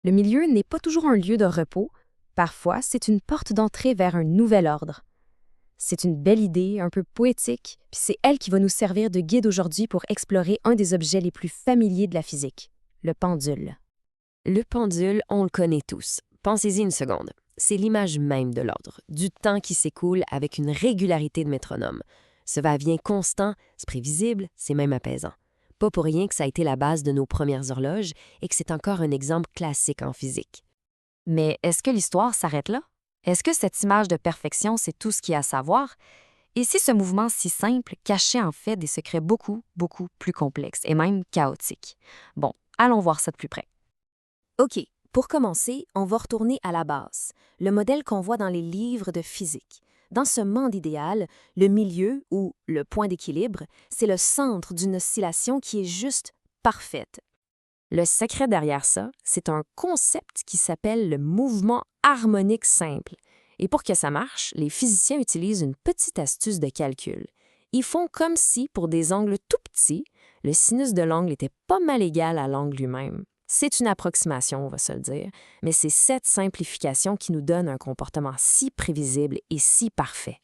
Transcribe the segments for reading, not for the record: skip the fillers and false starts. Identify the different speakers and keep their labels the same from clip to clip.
Speaker 1: Le milieu n'est pas toujours un lieu de repos, parfois c'est une porte d'entrée vers un nouvel ordre. C'est une belle idée, un peu poétique, puis c'est elle qui va nous servir de guide aujourd'hui pour explorer un des objets les plus familiers de la physique, le pendule.
Speaker 2: Le pendule, on le connaît tous. Pensez-y une seconde. C'est l'image même de l'ordre, du temps qui s'écoule avec une régularité de métronome. Ce va-et-vient constant, c'est prévisible, c'est même apaisant. Pas pour rien que ça a été la base de nos premières horloges et que c'est encore un exemple classique en physique.
Speaker 3: Mais est-ce que l'histoire s'arrête là? Est-ce que cette image de perfection, c'est tout ce qu'il y a à savoir? Et si ce mouvement si simple cachait en fait des secrets beaucoup, beaucoup plus complexes et même chaotiques? Bon, allons voir ça de plus près.
Speaker 4: OK, pour commencer, on va retourner à la base, le modèle qu'on voit dans les livres de physique. Dans ce monde idéal, le milieu, ou le point d'équilibre, c'est le centre d'une oscillation qui est juste parfaite. Le secret derrière ça, c'est un concept qui s'appelle le mouvement harmonique simple. Et pour que ça marche, les physiciens utilisent une petite astuce de calcul. Ils font comme si, pour des angles tout petits, le sinus de l'angle était pas mal égal à l'angle lui-même. C'est une approximation, on va se le dire, mais c'est cette simplification qui nous donne un comportement si prévisible et si parfait.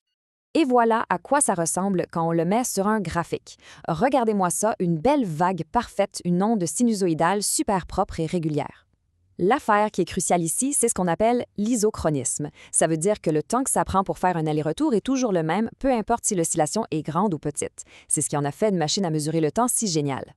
Speaker 3: Et voilà à quoi ça ressemble quand on le met sur un graphique. Regardez-moi ça, une belle vague parfaite, une onde sinusoïdale super propre et régulière. L'affaire qui est cruciale ici, c'est ce qu'on appelle l'isochronisme. Ça veut dire que le temps que ça prend pour faire un aller-retour est toujours le même, peu importe si l'oscillation est grande ou petite. C'est ce qui en a fait une machine à mesurer le temps si géniale.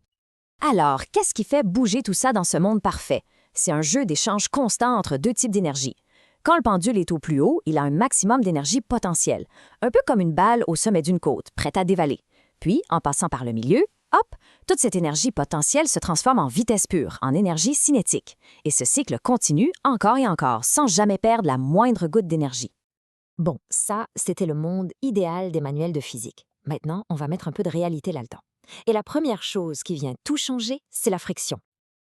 Speaker 4: Alors, qu'est-ce qui fait bouger tout ça dans ce monde parfait? C'est un jeu d'échange constant entre deux types d'énergie. Quand le pendule est au plus haut, il a un maximum d'énergie potentielle, un peu comme une balle au sommet d'une côte, prête à dévaler. Puis, en passant par le milieu, hop, toute cette énergie potentielle se transforme en vitesse pure, en énergie cinétique. Et ce cycle continue encore et encore, sans jamais perdre la moindre goutte d'énergie. Bon, ça, c'était le monde idéal des manuels de physique. Maintenant, on va mettre un peu de réalité là-dedans. Et la première chose qui vient tout changer, c'est la friction.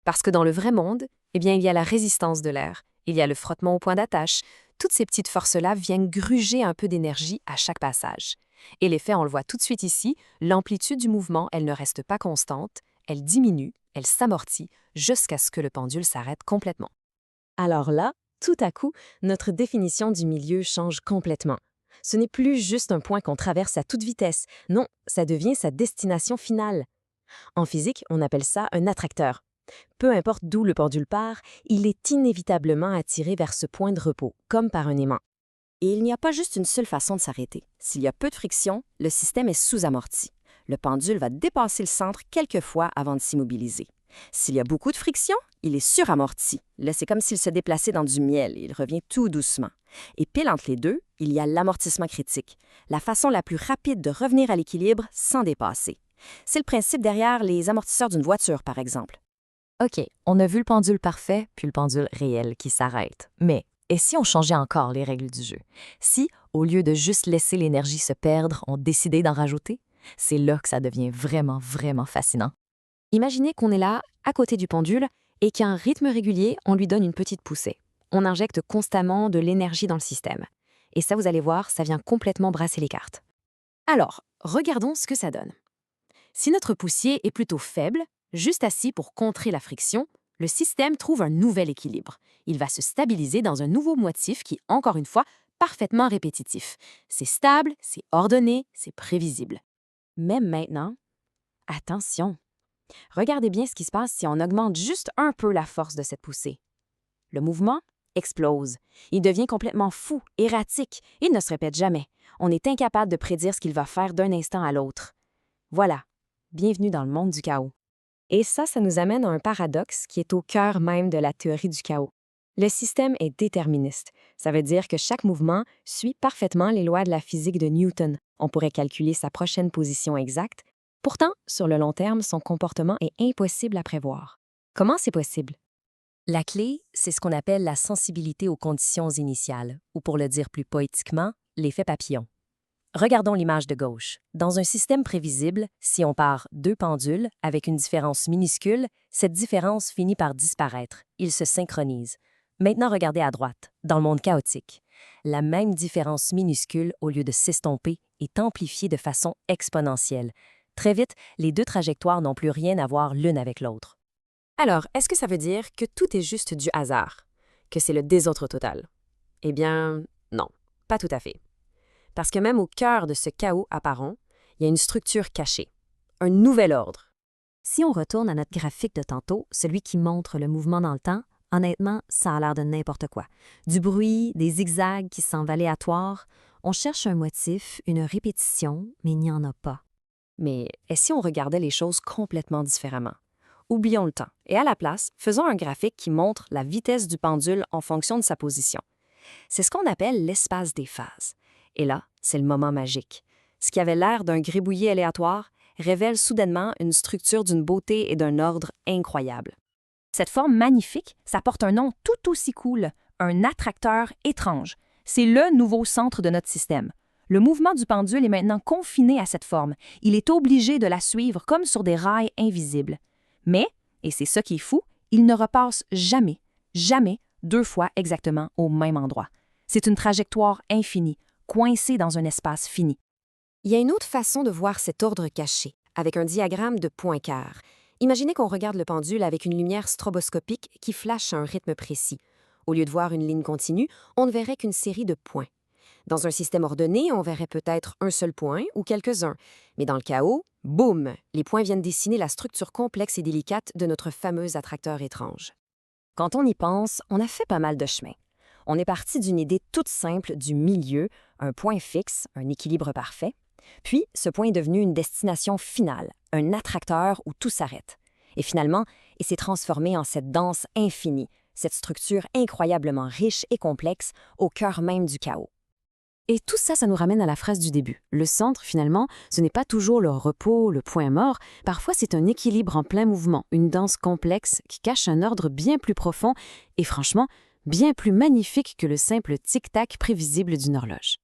Speaker 1: Parce que dans le vrai monde, eh bien, il y a la résistance de l'air, il y a le frottement au point d'attache. Toutes ces petites forces-là viennent gruger un peu d'énergie à chaque passage. Et l'effet, on le voit tout de suite ici, l'amplitude du mouvement, elle ne reste pas constante, elle diminue, elle s'amortit, jusqu'à ce que le pendule s'arrête complètement.
Speaker 4: Alors là, tout à coup, notre définition du milieu change complètement. Ce n'est plus juste un point qu'on traverse à toute vitesse. Non, ça devient sa destination finale. En physique, on appelle ça un attracteur. Peu importe d'où le pendule part, il est inévitablement attiré vers ce point de repos, comme par un aimant. Et il n'y a pas juste une seule façon de s'arrêter. S'il y a peu de friction, le système est sous-amorti. Le pendule va dépasser le centre quelques fois avant de s'immobiliser. S'il y a beaucoup de friction, il est suramorti. Là, c'est comme s'il se déplaçait dans du miel. Il revient tout doucement. Et pile entre les deux, il y a l'amortissement critique, la façon la plus rapide de revenir à l'équilibre sans dépasser. C'est le principe derrière les amortisseurs d'une voiture, par exemple. OK, on a vu le pendule parfait, puis le pendule réel qui s'arrête. Mais, et si on changeait encore les règles du jeu? Si, au lieu de juste laisser l'énergie se perdre, on décidait d'en rajouter? C'est là que ça devient vraiment, vraiment fascinant.
Speaker 3: Imaginez qu'on est là, à côté du pendule, et qu'à un rythme régulier, on lui donne une petite poussée. On injecte constamment de l'énergie dans le système. Et ça, vous allez voir, ça vient complètement brasser les cartes. Alors, regardons ce que ça donne. Si notre poussier est plutôt faible, juste assez pour contrer la friction, le système trouve un nouvel équilibre. Il va se stabiliser dans un nouveau motif qui, encore une fois, parfaitement répétitif. C'est stable, c'est ordonné, c'est prévisible. Mais maintenant, attention! Regardez bien ce qui se passe si on augmente juste un peu la force de cette poussée. Le mouvement explose. Il devient complètement fou, erratique. Il ne se répète jamais. On est incapable de prédire ce qu'il va faire d'un instant à l'autre. Voilà. Bienvenue dans le monde du chaos. Et ça nous amène à un paradoxe qui est au cœur même de la théorie du chaos. Le système est déterministe. Ça veut dire que chaque mouvement suit parfaitement les lois de la physique de Newton. On pourrait calculer sa prochaine position exacte. Pourtant, sur le long terme, son comportement est impossible à prévoir. Comment c'est possible?
Speaker 4: La clé, c'est ce qu'on appelle la sensibilité aux conditions initiales, ou pour le dire plus poétiquement, l'effet papillon. Regardons l'image de gauche. Dans un système prévisible, si on part deux pendules avec une différence minuscule, cette différence finit par disparaître. Ils se synchronisent. Maintenant, regardez à droite, dans le monde chaotique. La même différence minuscule, au lieu de s'estomper, est amplifiée de façon exponentielle. Très vite, les deux trajectoires n'ont plus rien à voir l'une avec l'autre. Alors, est-ce que ça veut dire que tout est juste du hasard? Que c'est le désordre total? Eh bien, non, pas tout à fait. Parce que même au cœur de ce chaos apparent, il y a une structure cachée, un nouvel ordre.
Speaker 3: Si on retourne à notre graphique de tantôt, celui qui montre le mouvement dans le temps, honnêtement, ça a l'air de n'importe quoi. Du bruit, des zigzags qui semblent aléatoires. On cherche un motif, une répétition, mais il n'y en a pas.
Speaker 4: Mais et si on regardait les choses complètement différemment? Oublions le temps et à la place, faisons un graphique qui montre la vitesse du pendule en fonction de sa position. C'est ce qu'on appelle l'espace des phases. Et là, c'est le moment magique. Ce qui avait l'air d'un gribouillis aléatoire révèle soudainement une structure d'une beauté et d'un ordre incroyable.
Speaker 5: Cette forme magnifique, ça porte un nom tout aussi cool, un attracteur étrange. C'est le nouveau centre de notre système. Le mouvement du pendule est maintenant confiné à cette forme. Il est obligé de la suivre comme sur des rails invisibles. Mais, et c'est ça qui est fou, il ne repasse jamais, jamais 2 fois exactement au même endroit. C'est une trajectoire infinie, coincée dans un espace fini.
Speaker 4: Il y a une autre façon de voir cet ordre caché, avec un diagramme de points-quarts. Imaginez qu'on regarde le pendule avec une lumière stroboscopique qui flash à un rythme précis. Au lieu de voir une ligne continue, on ne verrait qu'une série de points. Dans un système ordonné, on verrait peut-être un seul point ou quelques-uns. Mais dans le chaos, boum, les points viennent dessiner la structure complexe et délicate de notre fameux attracteur étrange. Quand on y pense, on a fait pas mal de chemin. On est parti d'une idée toute simple du milieu, un point fixe, un équilibre parfait. Puis, ce point est devenu une destination finale, un attracteur où tout s'arrête. Et finalement, il s'est transformé en cette danse infinie, cette structure incroyablement riche et complexe au cœur même du chaos.
Speaker 3: Et tout ça, ça nous ramène à la phrase du début. Le centre, finalement, ce n'est pas toujours le repos, le point mort. Parfois, c'est un équilibre en plein mouvement, une danse complexe qui cache un ordre bien plus profond et franchement, bien plus magnifique que le simple tic-tac prévisible d'une horloge.